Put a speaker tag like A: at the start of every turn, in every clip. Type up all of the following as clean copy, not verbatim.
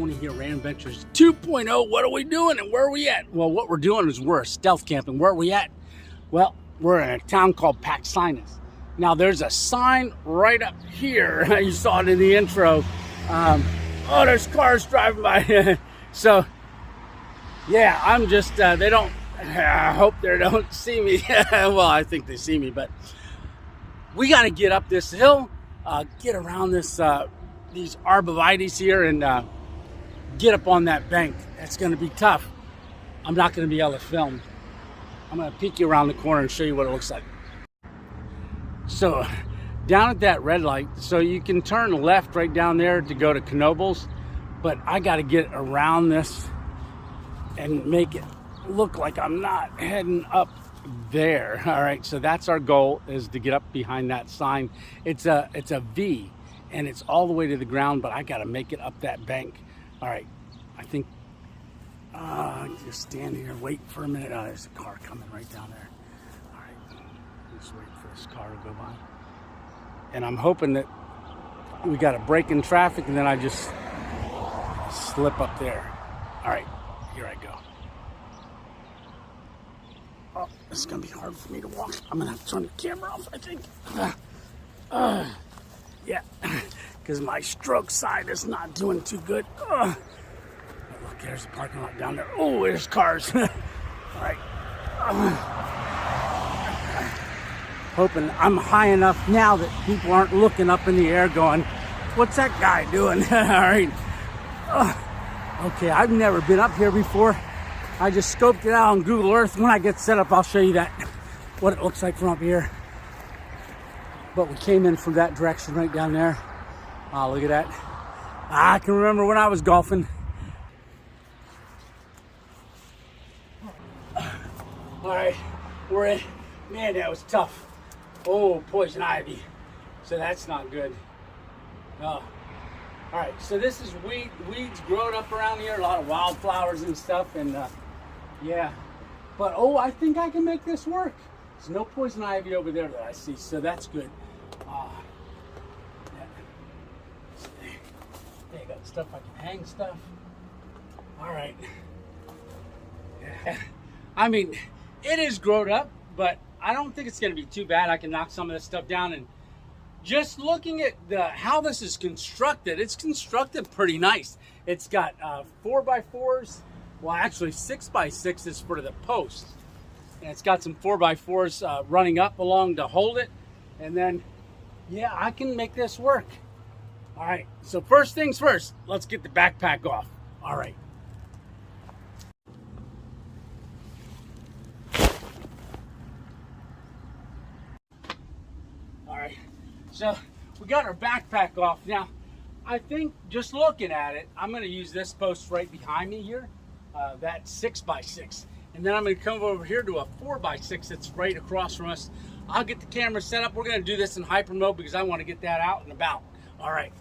A: Tony here, Random Adventures 2.0. What are we doing and where are we at? Well, what we're doing is we're stealth camping. Where are we at? Well, we're in a town called Paxinus. Now, there's a sign right up here. You saw it in the intro. Oh, there's cars driving by. So, yeah, I'm just, they don't, I hope they don't see me. Well, I think they see me, but we got to get up this hill, get around this, these arborvitaes here and get up on that bank. That's going to be tough. I'm not going to be able to film. I'm going to peek you around the corner and show you what it looks like. So down at that red light, so you can turn left right down there to go to Knoebels, but I got to get around this and make it look like I'm not heading up there. All right, so that's our goal, is to get up behind that sign. It's a V and it's all the way to the ground, but I got to make it up that bank. All right, I think just stand here, wait for a minute. Oh, there's a car coming right down there. All right, just wait for this car to go by. And I'm hoping that we got a break in traffic and then I just slip up there. All right, here I go. Oh, it's gonna be hard for me to walk. I'm gonna have to turn the camera off, I think. Yeah, because my stroke side is not doing too good. Look, there's a parking lot down there. Oh, there's cars. All right. Hoping I'm high enough now that people aren't looking up in the air going, what's that guy doing? All right. Okay, I've never been up here before. I just scoped it out on Google Earth. When I get set up, I'll show you that, what it looks like from up here. But we came in from that direction right down there. Oh, look at that. I can remember when I was golfing. All right, we're in. Man, that was tough. Oh, poison ivy. So that's not good. Oh. All right, so this is weeds growing up around here. A lot of wildflowers and stuff, and yeah. But oh, I think I can make this work. There's no poison ivy over there that I see, so that's good. They got stuff I can hang stuff. All right. Yeah. I mean, it is grown up, but I don't think it's going to be too bad. I can knock some of this stuff down. And just looking at how this is constructed, it's constructed pretty nice. It's got 4x4s. Well, actually 6x6s for the posts. And it's got some 4x4s running up along to hold it. And then, yeah, I can make this work. All right, so first things first, let's get the backpack off. All right. All right, so we got our backpack off. Now, I think just looking at it, I'm gonna use this post right behind me here, that 6x6. And then I'm gonna come over here to a 4x6 that's right across from us. I'll get the camera set up. We're gonna do this in hyper mode because I wanna get that out and about. All right,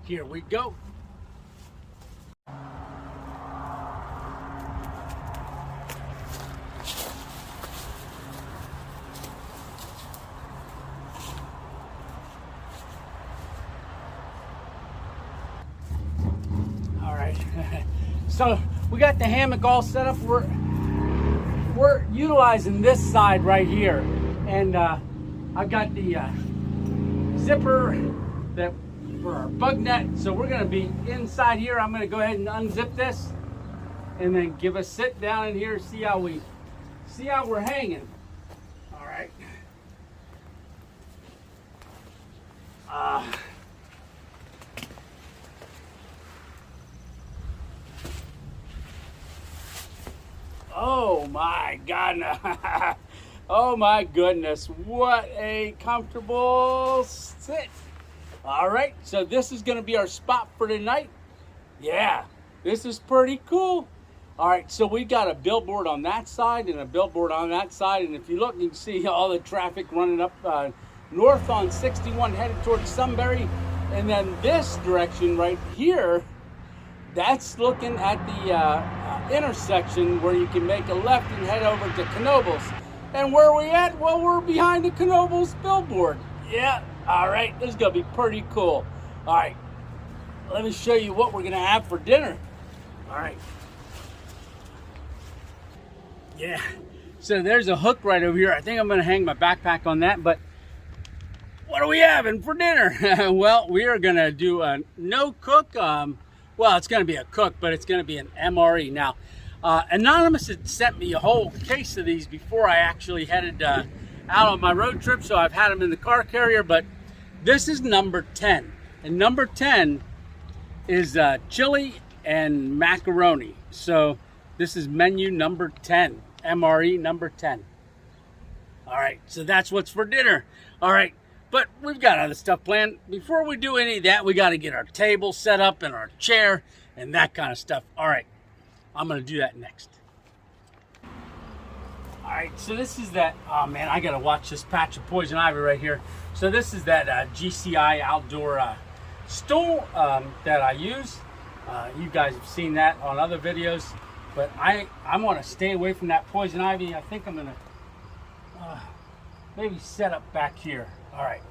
A: here we go. All right, so we got the hammock all set up. We're utilizing this side right here, and I've got the zipper that for our bug net. So we're going to be inside here. I'm going to go ahead and unzip this, and then give a sit down in here. See how we're hanging. All right. Oh my God. Oh my goodness. What a comfortable sit. All right, so this is gonna be our spot for tonight. Yeah, this is pretty cool. All right, so we got a billboard on that side and a billboard on that side. And if you look, you can see all the traffic running up north on 61 headed towards Sunbury. And then this direction right here, that's looking at the intersection where you can make a left and head over to Knoebels. And where are we at? Well, we're behind the Knoebels billboard. Yeah, all right, this is gonna be pretty cool. All right, let me show you what we're gonna have for dinner. All right. Yeah. So there's a hook right over here. I think I'm going to hang my backpack on that. But what are we having for dinner? Well, we are going to do a no cook. Well, it's going to be a cook, but it's going to be an MRE. Now, Anonymous had sent me a whole case of these before I actually headed out on my road trip. So I've had them in the car carrier. But this is number 10. And number 10 is chili and macaroni. So this is menu number 10. MRE number 10. All right, so that's what's for dinner. All right, but we've got other stuff planned. Before we do any of that, we got to get our table set up and our chair and that kind of stuff. All right, I'm going to do that next. All right, so this is that, oh man, I got to watch this patch of poison ivy right here. So this is that GCI outdoor stool that I use. You guys have seen that on other videos. But I want to stay away from that poison ivy. I think I'm going to maybe set up back here. All right.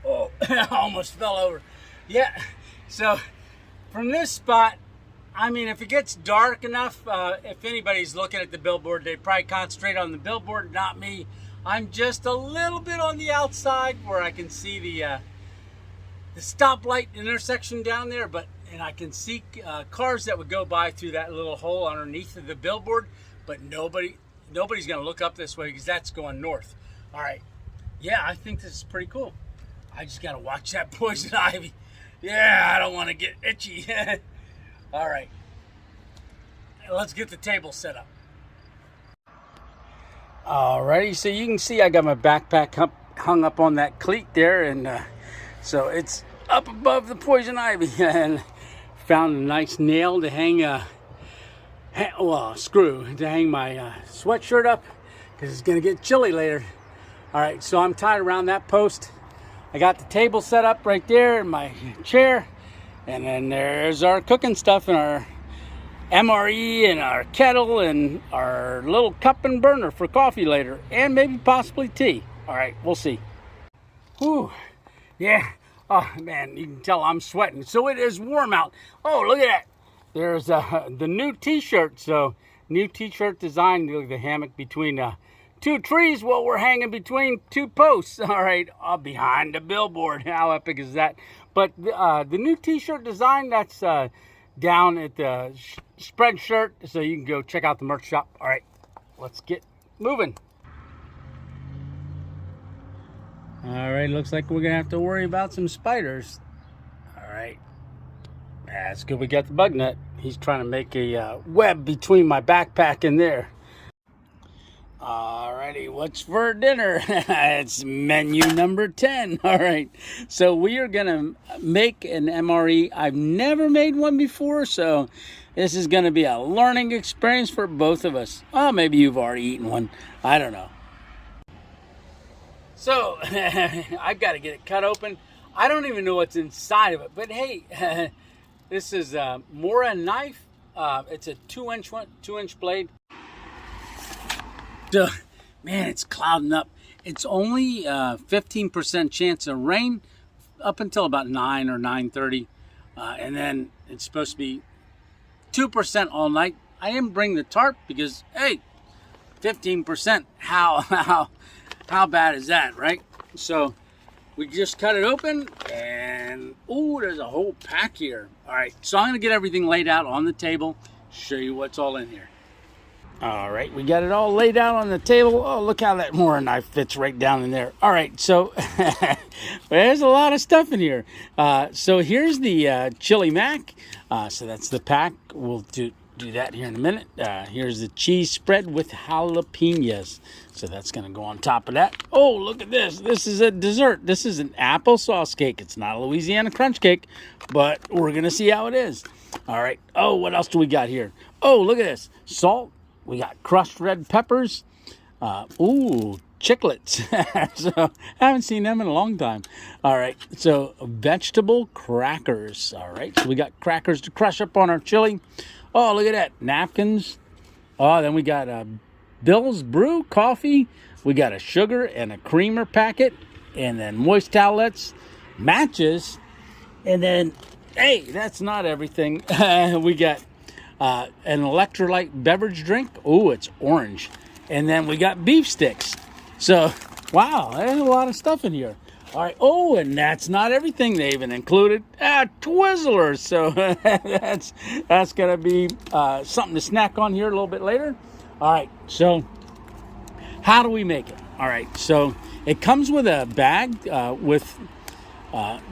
A: Oh, I almost fell over. Yeah, so from this spot, I mean, if it gets dark enough, if anybody's looking at the billboard, they probably concentrate on the billboard, not me. I'm just a little bit on the outside where I can see the stoplight intersection down there, and I can see cars that would go by through that little hole underneath of the billboard, but nobody's going to look up this way because that's going north. All right. Yeah, I think this is pretty cool. I just got to watch that poison ivy. Yeah, I don't want to get itchy. All right, let's get the table set up. Alrighty, so you can see I got my backpack hung up on that cleat there, and so it's up above the poison ivy, and found a nice nail to hang a screw to hang my sweatshirt up because it's gonna get chilly later. All right, so I'm tied around that post. I got the table set up right there in my chair. And then there's our cooking stuff and our MRE and our kettle and our little cup and burner for coffee later. And maybe possibly tea. All right, we'll see. Whew. Yeah. Oh, man, you can tell I'm sweating. So it is warm out. Oh, look at that. There's the new t-shirt. So new t-shirt design. Look at the hammock between two trees. Well, we're hanging between two posts. All right, behind the billboard. How epic is that? But the new t-shirt design, that's down at the spread shirt. So you can go check out the merch shop. All right, let's get moving. All right, looks like we're going to have to worry about some spiders. All right. That's good we got the bug net. He's trying to make a web between my backpack and there. Alrighty, what's for dinner? It's menu number 10. All right, so we are gonna make an MRE. I've never made one before, so this is gonna be a learning experience for both of us. Oh, maybe you've already eaten one. I don't know. So I've got to get it cut open. I don't even know what's inside of it, but hey, this is a Mora knife. It's a 2-inch blade. Man, it's clouding up. It's only 15% chance of rain up until about 9 or 9:30, and then it's supposed to be 2% all night. I didn't bring the tarp because, hey, 15%. How bad is that, right? So we just cut it open, and ooh, there's a whole pack here. All right, so I'm gonna get everything laid out on the table, show you what's all in here. All right, we got it all laid out on the table. Oh, look how that Mora knife fits right down in there. All right, so there's a lot of stuff in here. So here's the chili mac. So that's the pack. We'll do that here in a minute. Here's the cheese spread with jalapenos. So that's going to go on top of that. Oh, look at this. This is a dessert. This is an applesauce cake. It's not a Louisiana crunch cake, but we're going to see how it is. All right. Oh, what else do we got here? Oh, look at this. Salt. We got crushed red peppers. Ooh, chiclets. So I haven't seen them in a long time. All right, so vegetable crackers. All right, so we got crackers to crush up on our chili. Oh, look at that, napkins. Oh, then we got Bill's Brew coffee. We got a sugar and a creamer packet, and then moist towelettes, matches, and then, hey, that's not everything. We got an electrolyte beverage drink. Oh, it's orange. And then we got beef sticks. So, wow, there's a lot of stuff in here. All right. Oh, and that's not everything. They even included Twizzlers. So that's going to be something to snack on here a little bit later. All right. So how do we make it? All right. So it comes with a bag with,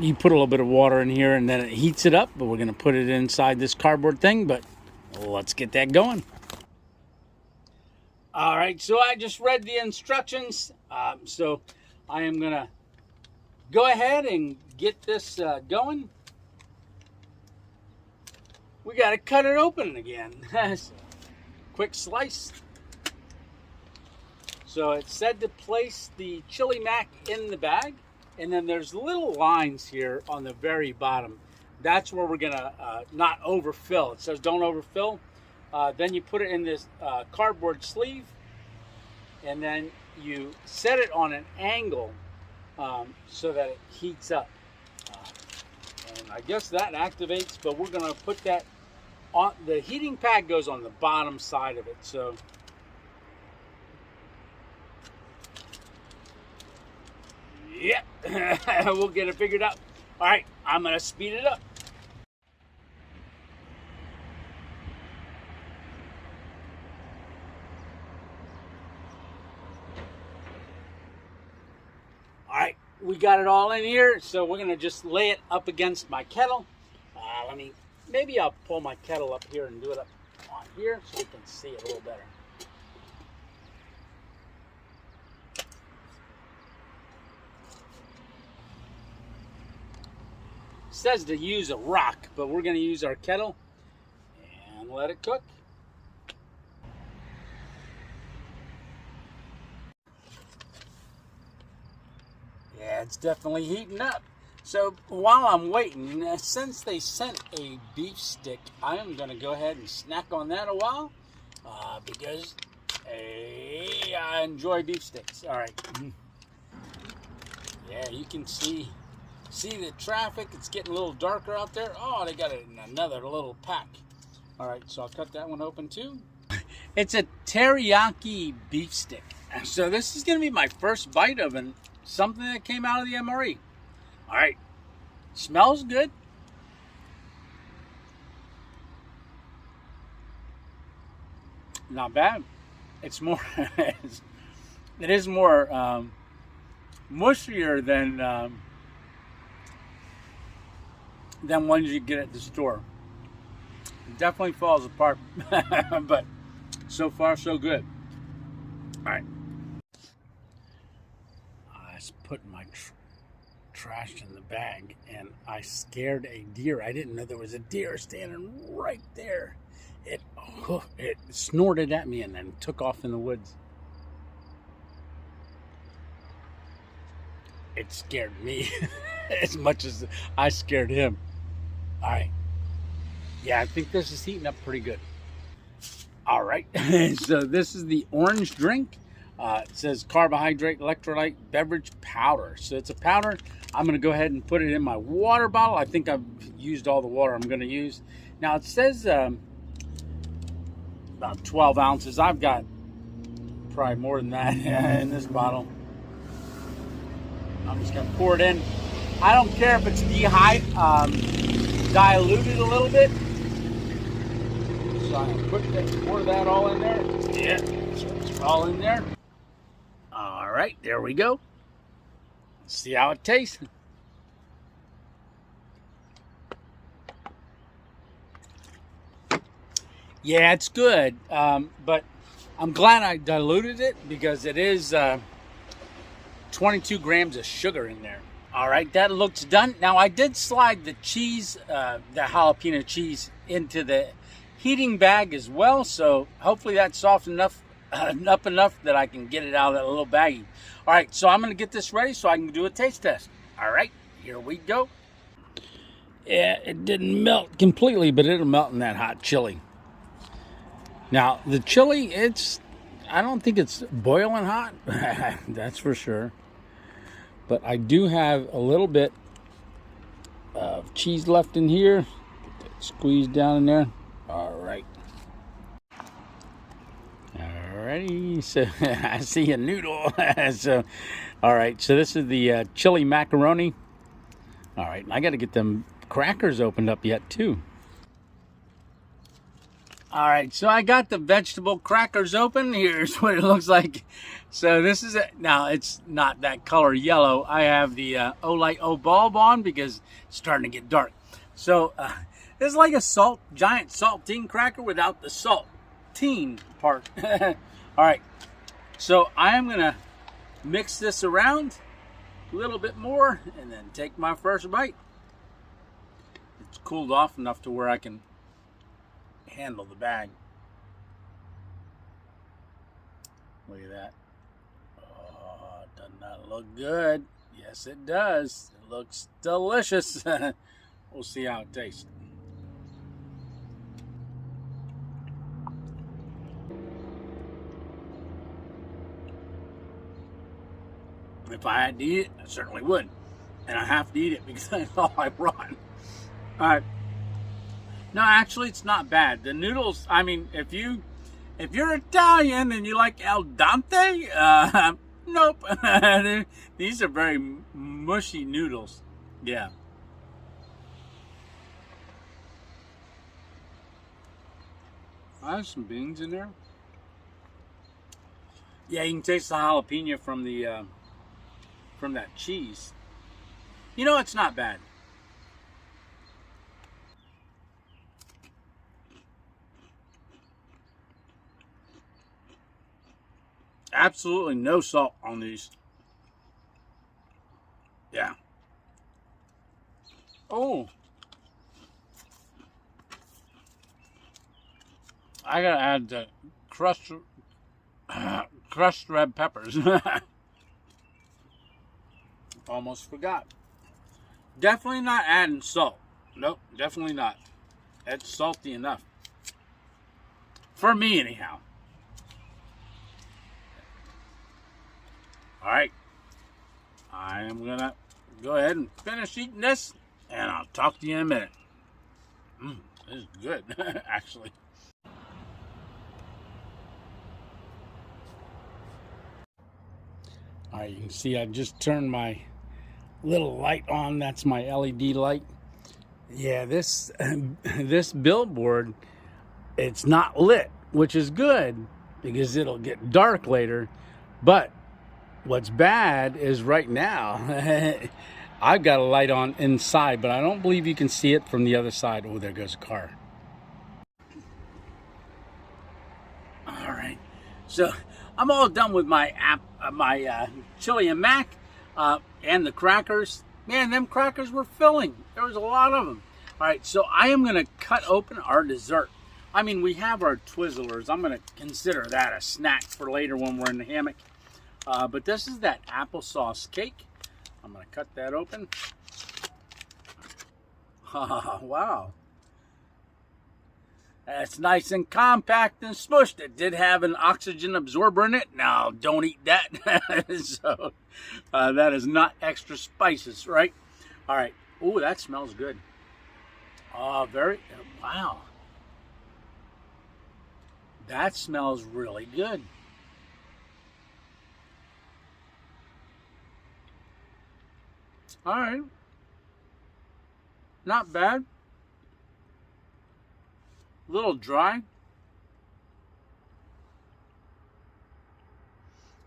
A: you put a little bit of water in here and then it heats it up. But we're going to put it inside this cardboard thing. But let's get that going. All right, so I just read the instructions. So I am going to go ahead and get this going. We got to cut it open again. Quick slice. So it said to place the chili mac in the bag. And then there's little lines here on the very bottom. That's where we're going to not overfill. It says don't overfill. Then you put it in this cardboard sleeve, and then you set it on an angle so that it heats up. And I guess that activates, but we're going to put that on. The heating pad goes on the bottom side of it. So yep, we'll get it figured out. All right, I'm going to speed it up. We got it all in here, so we're gonna just lay it up against my kettle. Maybe I'll pull my kettle up here and do it up on here so we can see it a little better. It says to use a rock, but we're gonna use our kettle and let it cook. Yeah, it's definitely heating up. So while I'm waiting, since they sent a beef stick, I am going to go ahead and snack on that a while because I enjoy beef sticks. All right. Yeah, you can see the traffic. It's getting a little darker out there. Oh, they got it in another little pack. All right, so I'll cut that one open too. It's a teriyaki beef stick. So this is going to be my first bite of something that came out of the MRE. All right, smells good. Not bad. It's more, it is more mushier than ones you get at the store. It definitely falls apart, but so far so good. All right. I was putting my trash in the bag and I scared a deer. I didn't know there was a deer standing right there. It snorted at me and then took off in the woods. It scared me as much as I scared him. All right. Yeah, I think this is heating up pretty good. All right. So this is the orange drink. It says carbohydrate electrolyte beverage powder. So it's a powder. I'm going to go ahead and put it in my water bottle. I think I've used all the water I'm going to use. Now it says about 12 ounces. I've got probably more than that in this bottle. I'm just going to pour it in. I don't care if it's diluted a little bit. So I'm going to pour that all in there. Yeah, so it's all in there. All right, there we go. Let's see how it tastes. Yeah, it's good, but I'm glad I diluted it because it is 22 grams of sugar in there. All right, that looks done. Now, I did slide the cheese, the jalapeno cheese, into the heating bag as well, so hopefully that's soft enough up enough that I can get it out of that little baggie. All right, so I'm going to get this ready so I can do a taste test. All right, here we go. Yeah, it didn't melt completely, but it'll melt in that hot chili. Now, the chili, I don't think it's boiling hot. That's for sure. But I do have a little bit of cheese left in here. Get that squeezed down in there. All right. Alrighty, so I see a noodle. So, all right, so this is the chili macaroni. All right, I got to get them crackers opened up yet too. All right, so I got the vegetable crackers open. Here's what it looks like. So this is it. Now it's not that color yellow. I have the Olight O bulb on because it's starting to get dark. So it's like a giant saltine cracker without the saltine part. All right, so I am gonna mix this around a little bit more and then take my first bite. It's cooled off enough to where I can handle the bag. Look at that. Oh, does not look good. Yes, it does. It looks delicious. We'll see how it tastes. If I had to eat it, I certainly would. And I have to eat it because that's all I brought. All right. No, actually, it's not bad. The noodles, I mean, if you're Italian and you like al dente, nope. These are very mushy noodles. Yeah. I have some beans in there. Yeah, you can taste the jalapeno from the from that cheese. You know, it's not bad. Absolutely no salt on these. Yeah. Oh. I gotta add the crushed red peppers. Almost forgot. Definitely not adding salt. Nope, definitely not. It's salty enough. For me, anyhow. All right, I am gonna go ahead and finish eating this, and I'll talk to you in a minute. This is good, actually. All right, you can see I just turned my little light on. That's my LED light. Yeah, this billboard, it's not lit, which is good because it'll get dark later, but what's bad is right now, I've got a light on inside, but I don't believe you can see it from the other side. Oh, there goes a car. All right, so I'm all done with my chili and mac and the crackers. Man, them crackers were filling. There was a lot of them. All right, so I am gonna cut open our dessert. I mean, we have our Twizzlers. I'm gonna consider that a snack for later when we're in the hammock. But this is that applesauce cake. I'm going to cut that open. Wow. That's nice and compact and smushed. It did have an oxygen absorber in it. Now, don't eat that. So, that is not extra spices, right? All right. Ooh, that smells good. Wow. That smells really good. All right. Not bad. A little dry.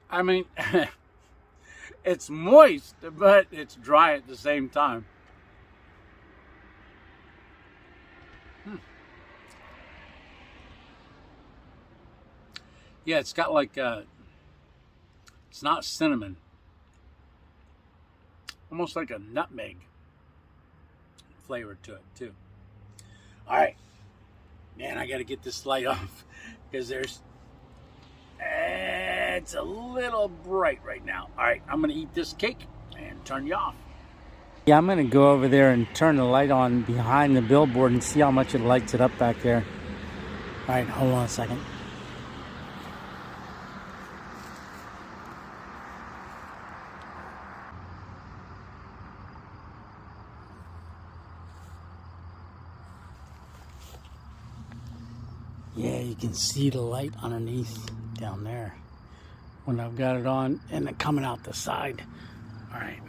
A: I mean, it's moist, but it's dry at the same time. Yeah, it's got like it's not cinnamon. Almost like a nutmeg flavor to it too. All right, man, I got to get this light off because there's It's a little bright right now. All right, I'm gonna eat this cake and turn you off. Yeah, I'm gonna go over there and turn the light on behind the billboard and see how much it lights it up back there. All right, hold on a second. Yeah, you can see the light underneath down there when I've got it on and it coming out the side. All right.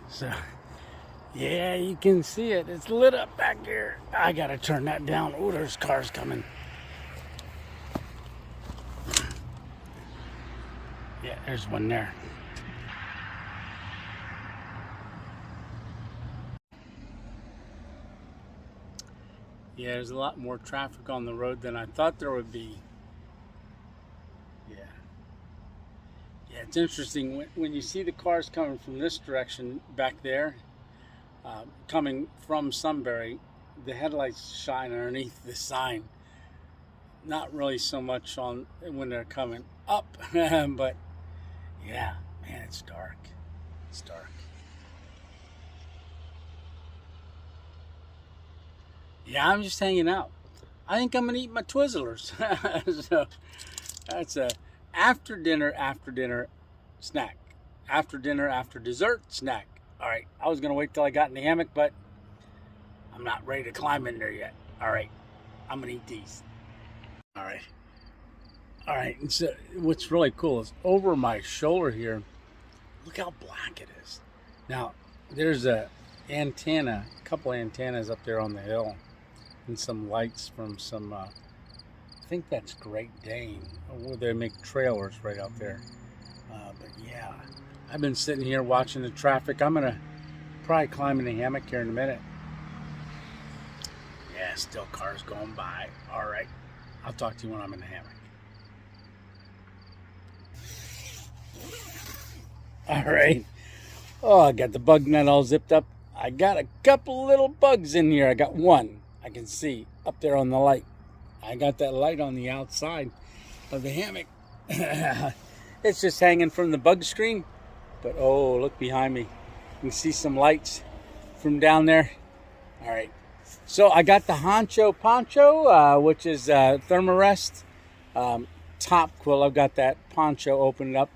A: So, yeah, you can see it. It's lit up back here. I gotta turn that down. Oh, there's cars coming. Yeah, there's one there. Yeah, there's a lot more traffic on the road than I thought there would be. Yeah. Yeah, it's interesting when you see the cars coming from this direction back there, coming from Sunbury, the headlights shine underneath the sign. Not really so much on when they're coming up, but yeah, man, it's dark. It's dark. Yeah, I'm just hanging out. I think I'm gonna eat my Twizzlers. So that's a after dinner snack. After dinner, after dessert snack. All right, I was gonna wait till I got in the hammock, but I'm not ready to climb in there yet. All right, I'm gonna eat these. All right. All right, and so what's really cool is over my shoulder here, look how black it is. Now, there's a couple antennas up there on the hill, and some lights from some, I think that's Great Dane, where they make trailers right out there. But yeah, I've been sitting here watching the traffic. I'm gonna probably climb in the hammock here in a minute. Yeah, still cars going by. All right, I'll talk to you when I'm in the hammock. All right. Oh, I got the bug net all zipped up. I got a couple little bugs in here. I got one I can see up there on the light. I got that light on the outside of the hammock. It's just hanging from the bug screen. But oh, look behind me. You can see some lights from down there. All right. So I got the Honcho Poncho, which is Thermarest top quilt. I've got that poncho opened up.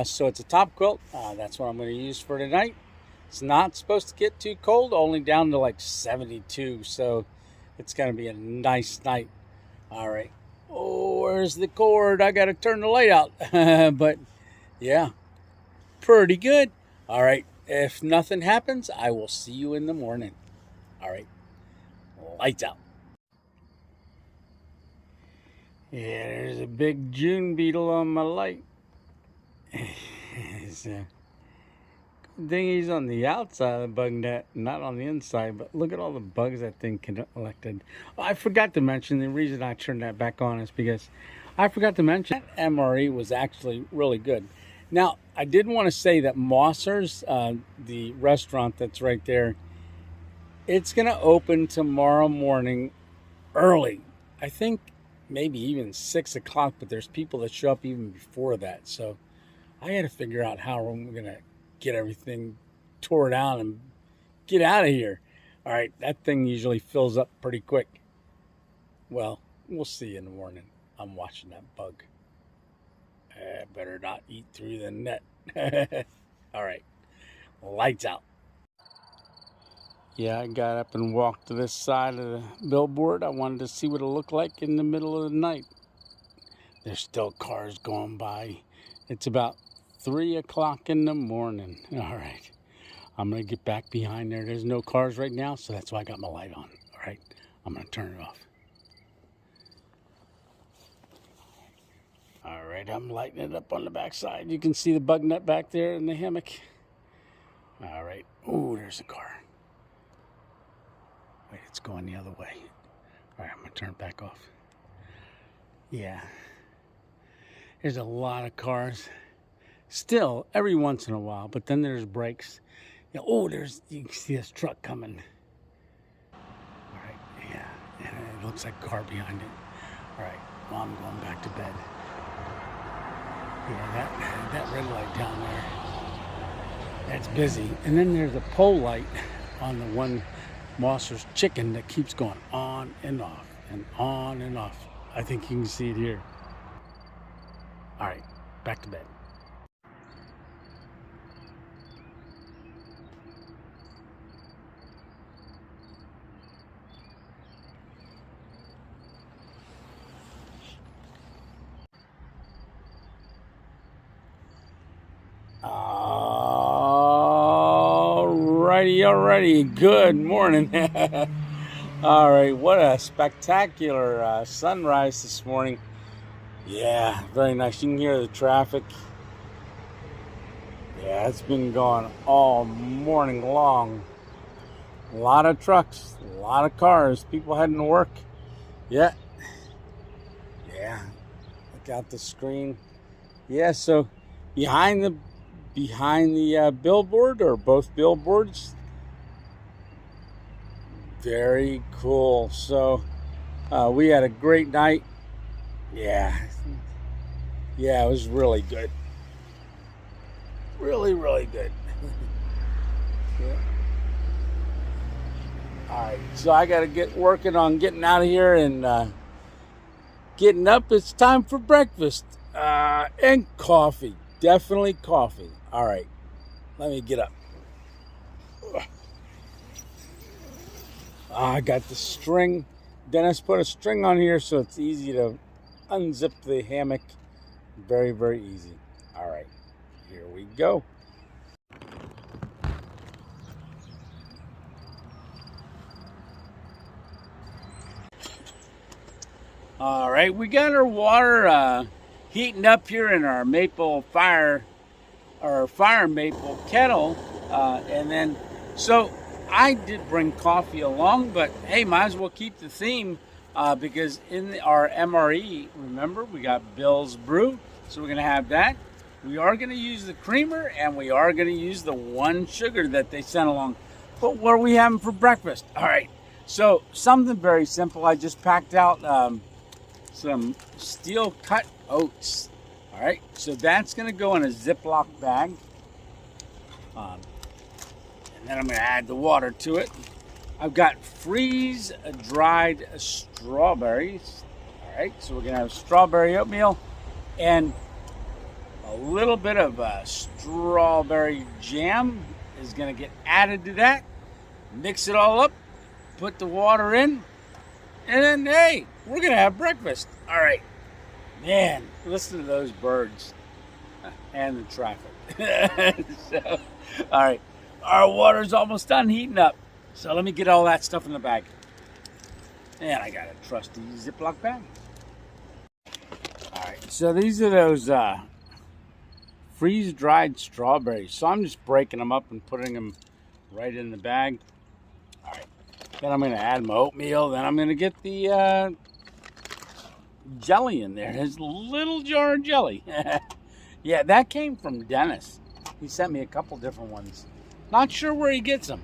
A: So it's a top quilt. That's what I'm going to use for tonight. It's not supposed to get too cold, only down to like 72. So it's going to be a nice night. All right. Oh, where's the cord? I got to turn the light out. But yeah, pretty good. All right. If nothing happens, I will see you in the morning. All right. Lights out. Yeah, there's a big June beetle on my light. It's a good thing he's on the outside of the bug net, not on the inside. But look at all the bugs that thing collected. I forgot to mention, the reason I turned that back on is because I forgot to mention that MRE was actually really good. Now, I did want to say that Mosser's, the restaurant that's right there, it's going to open tomorrow morning early. I think maybe even 6 o'clock, but there's people that show up even before that. So I got to figure out how we're going to get everything tore down and get out of here. All right, that thing usually fills up pretty quick. Well, we'll see in the morning. I'm watching that bug. Better not eat through the net. All right, lights out. Yeah, I got up and walked to this side of the billboard. I wanted to see what it looked like in the middle of the night. There's still cars going by. It's about 3 o'clock in the morning. All right, I'm going to get back behind there. There's no cars right now, so that's why I got my light on. All right, I'm going to turn it off. All right, I'm lighting it up on the back side. You can see the bug net back there in the hammock. All right. Ooh, there's a car. Wait, it's going the other way. All right, I'm going to turn it back off. Yeah. There's a lot of cars. Still, every once in a while, but then there's breaks. Yeah, oh, you can see this truck coming. All right, yeah. And it looks like a car behind it. All right, Well, I'm going back to bed. Yeah, that red light down there, that's busy. And then there's a pole light on the one Mosser's chicken that keeps going on and off and on and off. I think you can see it here. All right, back to bed. Alrighty. Good morning. All right, what a spectacular sunrise this morning. Yeah, very nice. You can hear the traffic. Yeah, it's been going all morning long. A lot of trucks, a lot of cars, people heading to work. Yeah. Look out the screen. Yeah, so behind the billboard, or both billboards, very cool. So we had a great night. Yeah, it was really good. Really good. Yeah. All right, so I got to get working on getting out of here and getting up. It's time for breakfast and coffee. Definitely coffee. All right, let me get up. I got the string. Dennis put a string on here so it's easy to unzip the hammock. Very easy. All right, here we go. All right, we got our water heating up here in our maple fire maple kettle, and then so I did bring coffee along, but hey, might as well keep the theme because in our MRE, remember, we got Bill's Brew, so we're gonna have that. We are gonna use the creamer, and we are gonna use the one sugar that they sent along. But what are we having for breakfast? All right, so something very simple. I just packed out some steel cut oats. All right, so that's gonna go in a Ziploc bag. And then I'm gonna add the water to it. I've got freeze-dried strawberries. All right, so we're gonna have strawberry oatmeal and a little bit of strawberry jam is gonna get added to that. Mix it all up, put the water in, and then, hey, we're gonna have breakfast. All right, man, listen to those birds and the traffic. So, all right, our water's almost done heating up. So let me get all that stuff in the bag. And I got a trusty Ziploc bag. All right, so these are those freeze-dried strawberries. So I'm just breaking them up and putting them right in the bag. All right, then I'm gonna add my oatmeal. Then I'm gonna get the jelly in there. His little jar of jelly. Yeah, that came from Dennis. He sent me a couple different ones. Not sure where he gets them.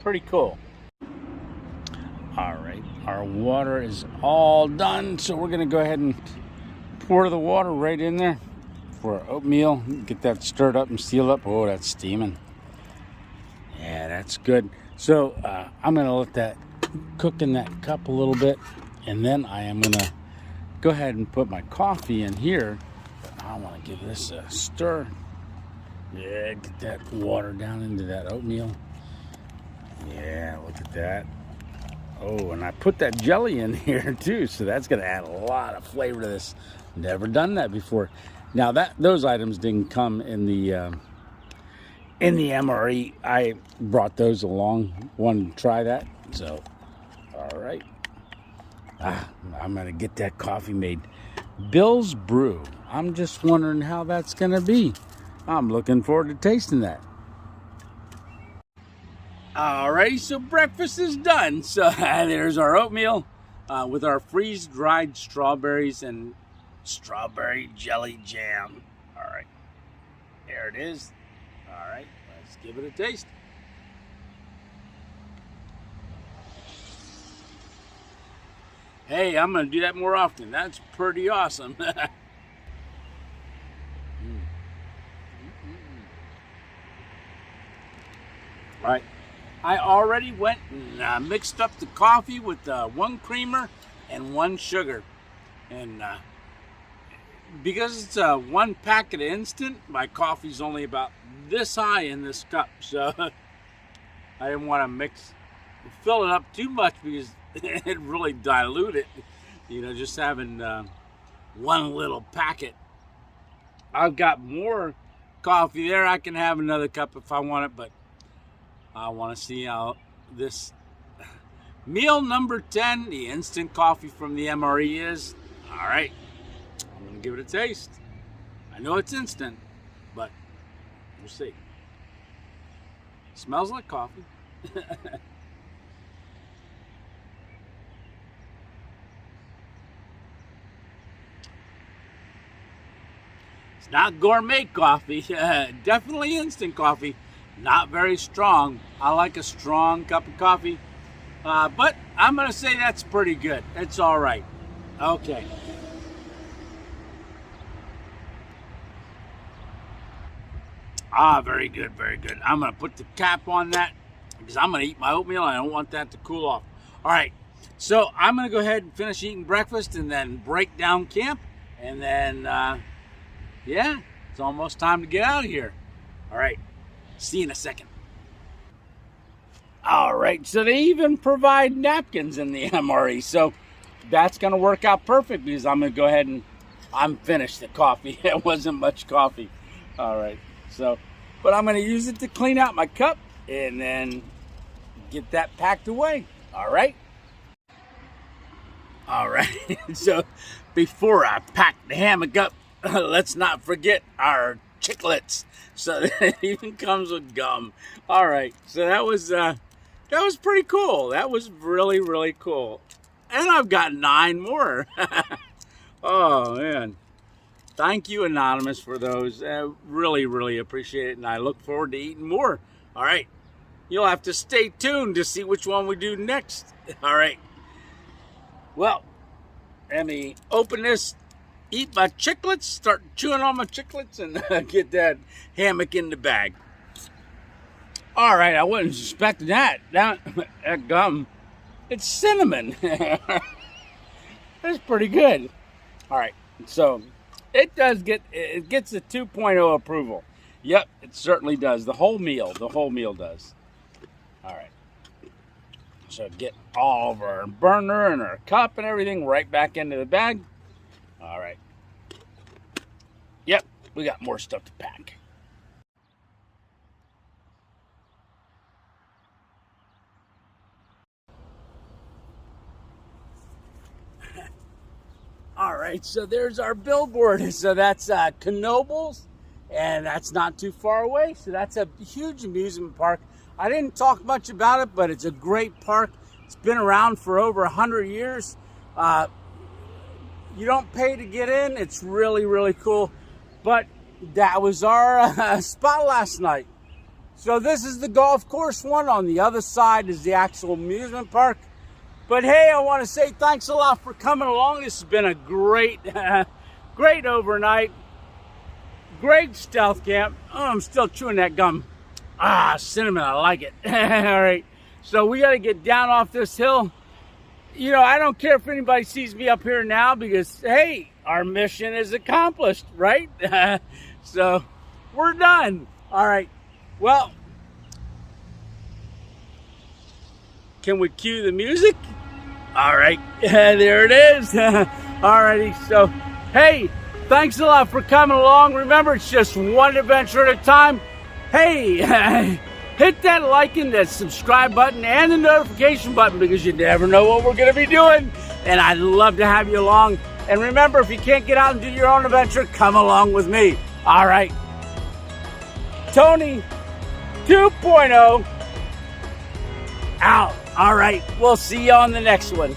A: Pretty cool. All right, our water is all done, so we're gonna go ahead and pour the water right in there for our oatmeal. Get that stirred up and sealed up. Oh, that's steaming. Yeah, that's good. So I'm gonna let that cook in that cup a little bit, and then I am gonna go ahead and put my coffee in here. I want to give this a stir. Yeah, get that water down into that oatmeal. Yeah, look at that. Oh, and I put that jelly in here too, so that's going to add a lot of flavor to this. Never done that before. Now those items didn't come in the MRE. I brought those along. Wanted to try that. So, all right. I'm going to get that coffee made. Bill's Brew. I'm just wondering how that's going to be. I'm looking forward to tasting that. Alrighty, so breakfast is done. So there's our oatmeal with our freeze-dried strawberries and strawberry jelly jam. All right, there it is. All right, let's give it a taste. Hey, I'm going to do that more often. That's pretty awesome. All right. I already went and mixed up the coffee with 1 creamer and 1 sugar. And because it's 1 packet of instant, my coffee's only about this high in this cup. So I didn't want to fill it up too much because it really dilute it. You know, just having 1 little packet. I've got more coffee there. I can have another cup if I want it, but I want to see how this meal number 10, the instant coffee from the MRE is. All right, I'm going to give it a taste. I know it's instant, but we'll see. Smells like coffee. It's not gourmet coffee, definitely instant coffee. Not very strong. I like a strong cup of coffee, but I'm going to say that's pretty good. It's all right. Okay. Very good, very good. I'm going to put the cap on that because I'm going to eat my oatmeal and I don't want that to cool off. All right, so I'm going to go ahead and finish eating breakfast and then break down camp. And then, yeah, it's almost time to get out of here. All right. See you in a second. All right, so they even provide napkins in the MRE, so that's going to work out perfect because I'm going to go ahead and I'm finished the coffee. It wasn't much coffee. All right, so, but I'm going to use it to clean out my cup and then get that packed away. All right. All right, so before I pack the hammock up, let's not forget our chiclets. So it even comes with gum. All right, so that was pretty cool. That was really, really cool. And I've got 9 more. Oh man, thank you, Anonymous, for those. Really, really appreciate it, and I look forward to eating more. All right, you'll have to stay tuned to see which one we do next. All right. Well, let me open this. Eat my chiclets, start chewing on my chiclets, and get that hammock in the bag. All right, I wasn't expecting that. That gum, it's cinnamon. That's pretty good. All right, so it gets a 2.0 approval. Yep, it certainly does. The whole meal does. All right, so get all of our burner and our cup and everything right back into the bag. All right. Yep, we got more stuff to pack. All right, so there's our billboard. So that's Knoebels, and that's not too far away. So that's a huge amusement park. I didn't talk much about it, but it's a great park. It's been around for over 100 years. You don't pay to get in. It's really, really cool. But that was our spot last night. So this is the golf course one. On the other side is the actual amusement park. But hey, I want to say thanks a lot for coming along. This has been a great, great overnight. Great stealth camp. Oh, I'm still chewing that gum. Cinnamon, I like it. All right. So we got to get down off this hill. You know, I don't care if anybody sees me up here now because, hey, our mission is accomplished, right? So we're done. All right. Well, can we cue the music? All right. There it is. All righty. So, hey, thanks a lot for coming along. Remember, it's just one adventure at a time. Hey, hit that like and that subscribe button and the notification button because you never know what we're going to be doing. And I'd love to have you along. And remember, if you can't get out and do your own adventure, come along with me. All right. Tony 2.0 out. All right. We'll see you on the next one.